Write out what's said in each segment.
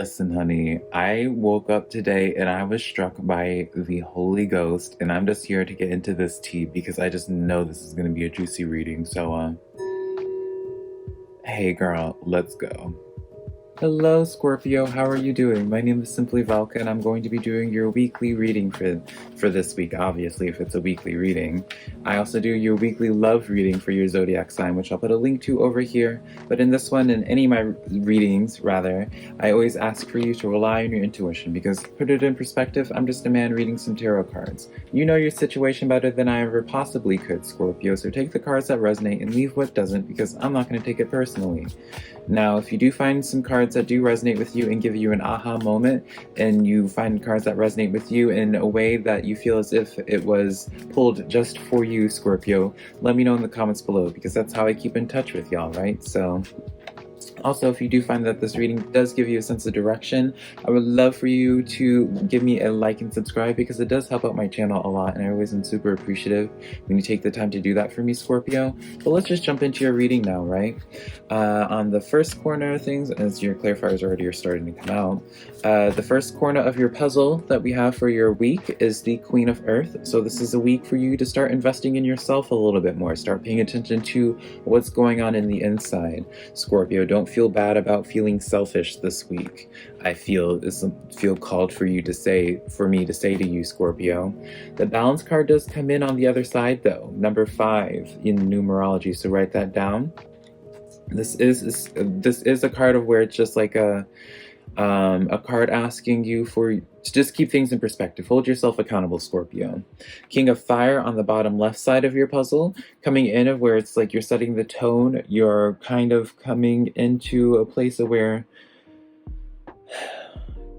Listen, honey, I woke up today and I was struck by the Holy Ghost, and I'm just here to get into this tea because I just know this is going to be a juicy reading. Hey girl, let's go. Hello, Scorpio. How are you doing? My name is SimplyVelca, and I'm going to be doing your weekly reading for this week, obviously, if it's a weekly reading. I also do your weekly love reading for your Zodiac sign, which I'll put a link to over here. But in this one, in any of my readings, rather, I always ask for you to rely on your intuition because, put it in perspective, I'm just a man reading some tarot cards. You know your situation better than I ever possibly could, Scorpio, so take the cards that resonate and leave what doesn't because I'm not going to take it personally. Now, if you do find some cards that do resonate with you and give you an aha moment, and you find cards that resonate with you in a way that you feel as if it was pulled just for you, Scorpio, let me know in the comments below because that's how I keep in touch with y'all, right? Also, if you do find that this reading does give you a sense of direction, I would love for you to give me a like and subscribe because it does help out my channel a lot, and I always am super appreciative when you take the time to do that for me, Scorpio. But let's just jump into your reading now, right? On the first corner of things, as your clarifiers already are starting to come out, the first corner of your puzzle that we have for your week is the Queen of Earth. So this is a week for you to start investing in yourself a little bit more. Start paying attention to what's going on in the inside. Scorpio, don't feel bad about feeling selfish this week. I feel called for me to say to you, Scorpio. The balance card does come in on the other side though, number 5 in numerology, so write that down. This is a card of where it's just like a card asking you to just keep things in perspective. Hold yourself accountable, Scorpio. King of Fire on the bottom left side of your puzzle, coming in of where it's like you're setting the tone. You're kind of coming into a place of where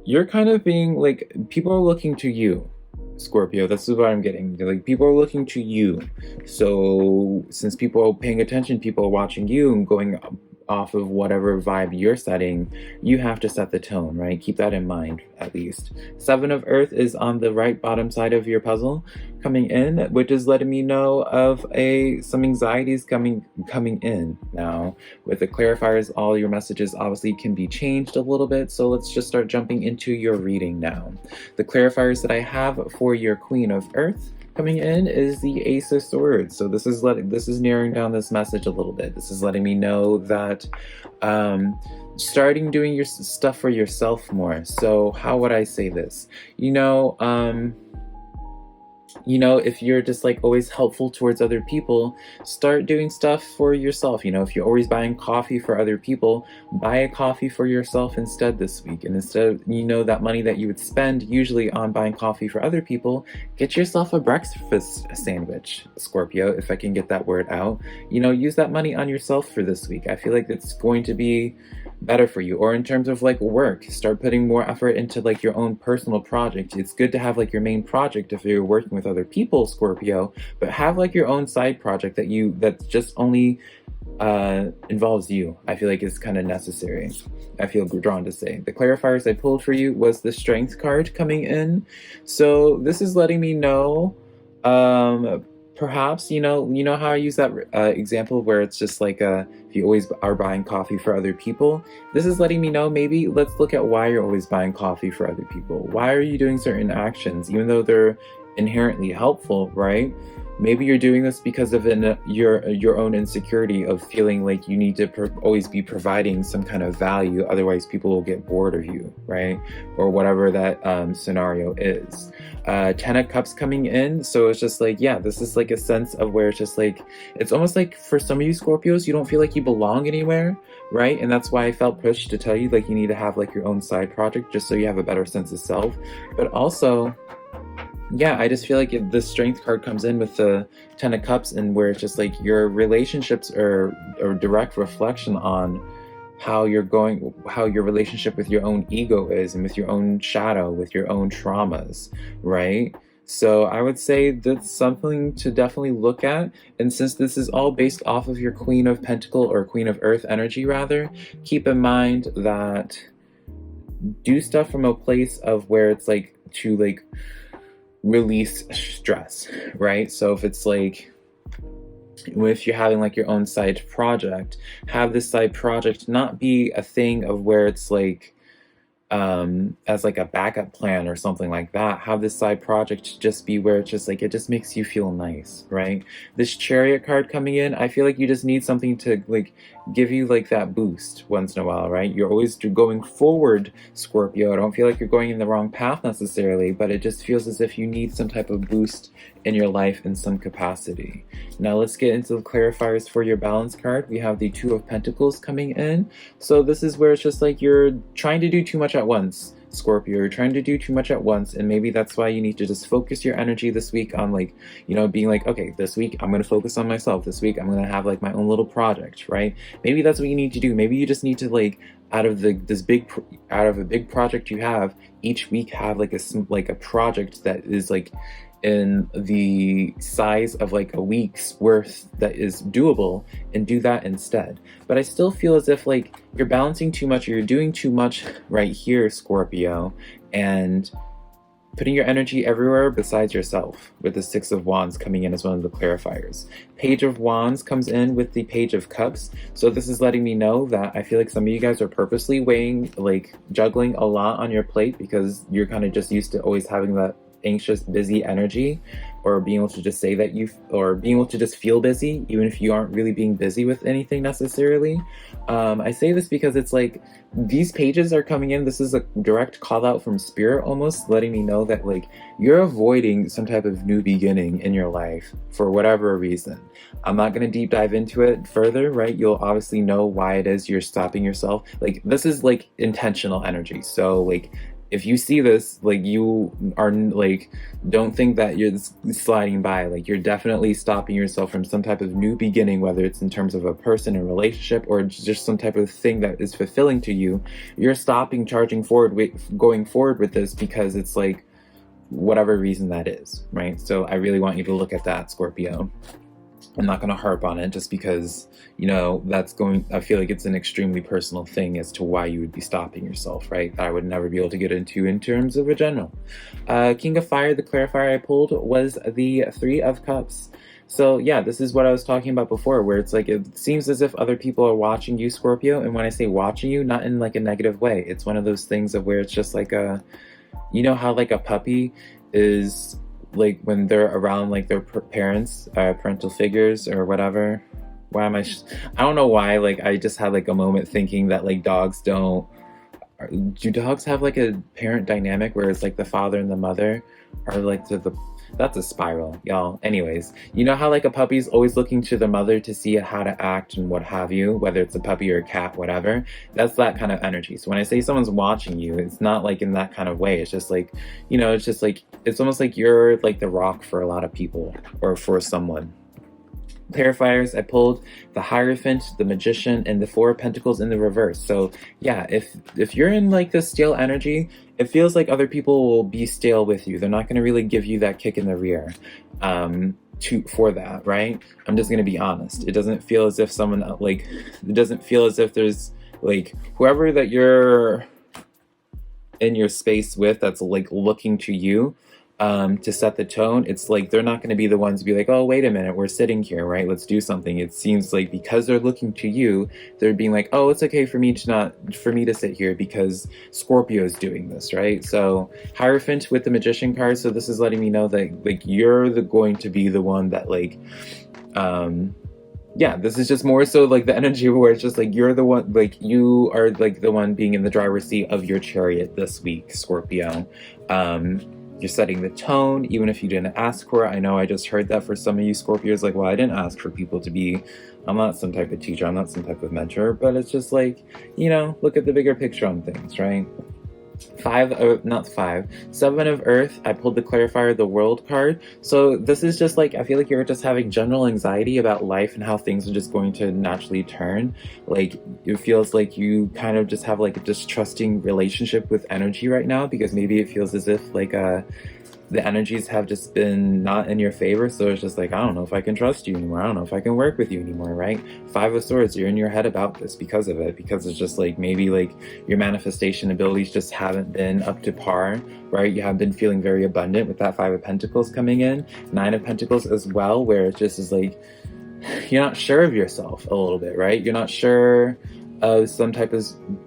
you're kind of being like, people are looking to you, Scorpio. This is what I'm getting. Like, people are looking to you. So since people are paying attention, people are watching you and going off of whatever vibe you're setting, you have to set the tone, right? Keep that in mind, at least. 7 of Earth is on the right bottom side of your puzzle, coming in, which is letting me know of some anxieties coming in. Now, with the clarifiers, all your messages obviously can be changed a little bit, so let's just start jumping into your reading now. The clarifiers that I have for your Queen of Earth coming in is the Ace of Swords. So this is narrowing down this message a little bit. This is letting me know that starting doing your stuff for yourself more. So how would I say this? If you're just like always helpful towards other people, start doing stuff for yourself. If you're always buying coffee for other people, buy a coffee for yourself instead this week. And instead of, that money that you would spend usually on buying coffee for other people, get yourself a breakfast sandwich, Scorpio, if I can get that word out. Use that money on yourself for this week. I feel like it's going to be better for you. Or in terms of like work, start putting more effort into like your own personal project. It's good to have like your main project if you're working with other people, Scorpio, but have like your own side project that just only involves you. I feel like it's kind of necessary. I feel drawn to say. The clarifiers I pulled for you was the Strength card coming in. So this is letting me know, perhaps, how I use that example where it's just like if you always are buying coffee for other people, this is letting me know, maybe let's look at why you're always buying coffee for other people. Why are you doing certain actions, even though they're inherently helpful, right? Maybe you're doing this because of your own insecurity of feeling like you need to always be providing some kind of value, otherwise people will get bored of you, right? Or whatever that scenario is. 10 of Cups coming in, so it's just like, yeah, this is like a sense of where it's just like, it's almost like for some of you Scorpios, you don't feel like you belong anywhere, right? And that's why I felt pushed to tell you like you need to have like your own side project just so you have a better sense of self. But also, yeah, I just feel like the Strength card comes in with the 10 of Cups, and where it's just like your relationships are a direct reflection on how your relationship with your own ego is, and with your own shadow, with your own traumas, right? So I would say that's something to definitely look at. And since this is all based off of your Queen of Pentacle, or Queen of Earth energy rather, keep in mind that do stuff from a place of where it's like to like release stress, right? So if it's like, if you're having like your own side project, have this side project not be a thing of where it's like as like a backup plan or something like that. Have this side project just be where it's just like it just makes you feel nice, right? This Chariot card coming in, I feel like you just need something to like give you like that boost once in a while, right? You're always going forward, Scorpio. I don't feel like you're going in the wrong path necessarily, but it just feels as if you need some type of boost in your life in some capacity. Now let's get into the clarifiers for your balance card. We have the Two of Pentacles coming in. So this is where it's just like you're trying to do too much at once, Scorpio. You're trying to do too much at once, and maybe that's why you need to just focus your energy this week on like, you know, being like, okay, this week I'm going to focus on myself. This week I'm going to have like my own little project, right? Maybe that's what you need to do. Maybe you just need to like out of a big project you have, each week have like a project that is like in the size of like a week's worth that is doable, and do that instead. But I still feel as if like you're balancing too much, or you're doing too much right here, Scorpio, and putting your energy everywhere besides yourself, with the Six of Wands coming in as one of the clarifiers. Page of Wands comes in with the Page of Cups. So this is letting me know that I feel like some of you guys are purposely juggling a lot on your plate, because you're kind of just used to always having that anxious, busy energy, or being able to just say that or being able to just feel busy, even if you aren't really being busy with anything necessarily. I say this because it's like these pages are coming in. This is a direct call out from Spirit, almost letting me know that like you're avoiding some type of new beginning in your life for whatever reason. I'm not going to deep dive into it further, right? You'll obviously know why it is you're stopping yourself. Like this is like intentional energy. So like if you see this, like you are like, don't think that you're sliding by. Like you're definitely stopping yourself from some type of new beginning, whether it's in terms of a person, a relationship, or just some type of thing that is fulfilling to you. You're stopping going forward with this because it's like whatever reason that is, right? So I really want you to look at that, Scorpio. I'm not going to harp on it just because, you know, I feel like it's an extremely personal thing as to why you would be stopping yourself, right? That I would never be able to get into in terms of a general. King of Fire, the clarifier I pulled was the Three of Cups. So yeah, this is what I was talking about before, where it's like, it seems as if other people are watching you, Scorpio. And when I say watching you, not in like a negative way. It's one of those things of where it's just like you know how like a puppy is like when they're around like their parents, parental figures or whatever. I don't know why, like I just had like a moment thinking that like do dogs have like a parent dynamic where it's like the father and the mother are like that's a spiral, y'all. Anyways, you know how like a puppy's always looking to the mother to see how to act and what have you, whether it's a puppy or a cat, whatever. That's that kind of energy. So when I say someone's watching you, it's not like in that kind of way. It's just like, you know, it's just like, it's almost like you're like the rock for a lot of people, or for someone. Clarifiers, I pulled the Hierophant, the Magician, and the Four of Pentacles in the reverse. So yeah, if you're in like this stale energy, it feels like other people will be stale with you. They're not going to really give you that kick in the rear for that, right? I'm just going to be honest. It doesn't feel as if it doesn't feel as if there's like whoever that you're in your space with that's like looking to you to set the tone. It's like they're not going to be the ones to be like, oh, wait a minute, we're sitting here, right? Let's do something. It seems like because they're looking to you, they're being like, oh, it's okay for me to sit here because Scorpio is doing this, right? So Hierophant with the Magician card. So this is letting me know that like you're going to be the one that like, yeah, this is just more so like the energy where it's just like you're the one, like you are like the one being in the driver's seat of your chariot this week, Scorpio. You're setting the tone, even if you didn't ask for it. I know I just heard that for some of you Scorpios, like, well, I didn't ask for people to be, I'm not some type of teacher, I'm not some type of mentor, but it's just like, you know, look at the bigger picture on things, right? Seven of Earth, I pulled the clarifier, the World card. So this is just like, I feel like you're just having general anxiety about life and how things are just going to naturally turn. Like it feels like you kind of just have like a distrusting relationship with energy right now, because maybe it feels as if like the energies have just been not in your favor. So it's just like, I don't know if I can trust you anymore. I don't know if I can work with you anymore, right? Five of Swords, you're in your head about this because of it, because it's just like maybe like your manifestation abilities just haven't been up to par, right? You have been feeling very abundant with that Five of Pentacles coming in. Nine of Pentacles as well, where it just is like, you're not sure of yourself a little bit, right? You're not sure of some type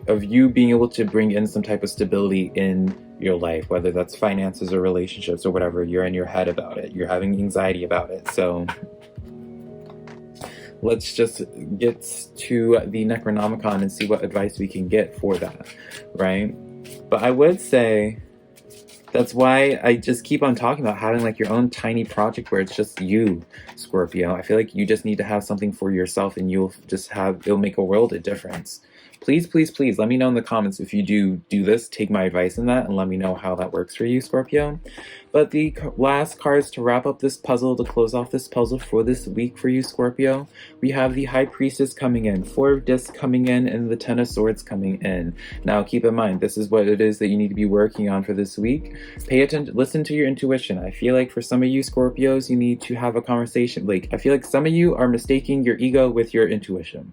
of you being able to bring in some type of stability in your life, whether that's finances or relationships or whatever. You're in your head about it. You're having anxiety about it. So let's just get to the Necronomicon and see what advice we can get for that, right? But I would say that's why I just keep on talking about having like your own tiny project where it's just you, Scorpio. I feel like you just need to have something for yourself, and it'll make a world of difference. Please, please, please let me know in the comments if you do this. Take my advice in that and let me know how that works for you, Scorpio. But the last cards to wrap up this puzzle, to close off this puzzle for this week for you, Scorpio, we have the High Priestess coming in, 4 of Discs coming in, and the 10 of Swords coming in. Now, keep in mind, this is what it is that you need to be working on for this week. Pay attention, listen to your intuition. I feel like for some of you Scorpios, you need to have a conversation. Like, I feel like some of you are mistaking your ego with your intuition.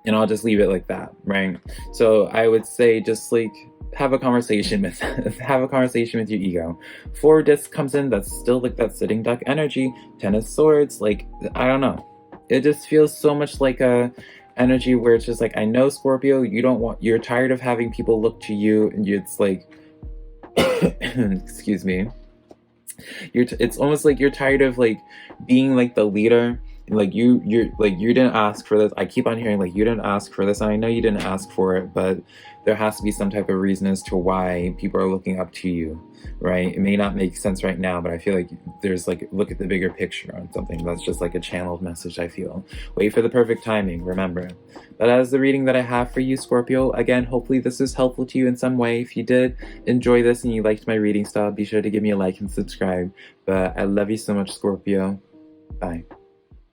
And I'll just leave it like that, right? So I would say just like have a conversation with your ego. 4 Discs comes in, that's still like that sitting duck energy. 10 of Swords, like, I don't know. It just feels so much like a energy where it's just like, I know, Scorpio, you're tired of having people look to you, and it's like excuse me. It's almost like you're tired of like being like the leader. Like you didn't ask for this. I keep on hearing like you didn't ask for this, and I know you didn't ask for it, but there has to be some type of reason as to why people are looking up to you, right? It may not make sense right now, but I feel like there's like, look at the bigger picture on something. That's just like a channeled message, I feel. Wait for the perfect timing, remember. But that is the reading that I have for you, Scorpio. Again, hopefully this is helpful to you in some way. If you did enjoy this and you liked my reading style, be sure to give me a like and subscribe. But I love you so much, Scorpio. Bye.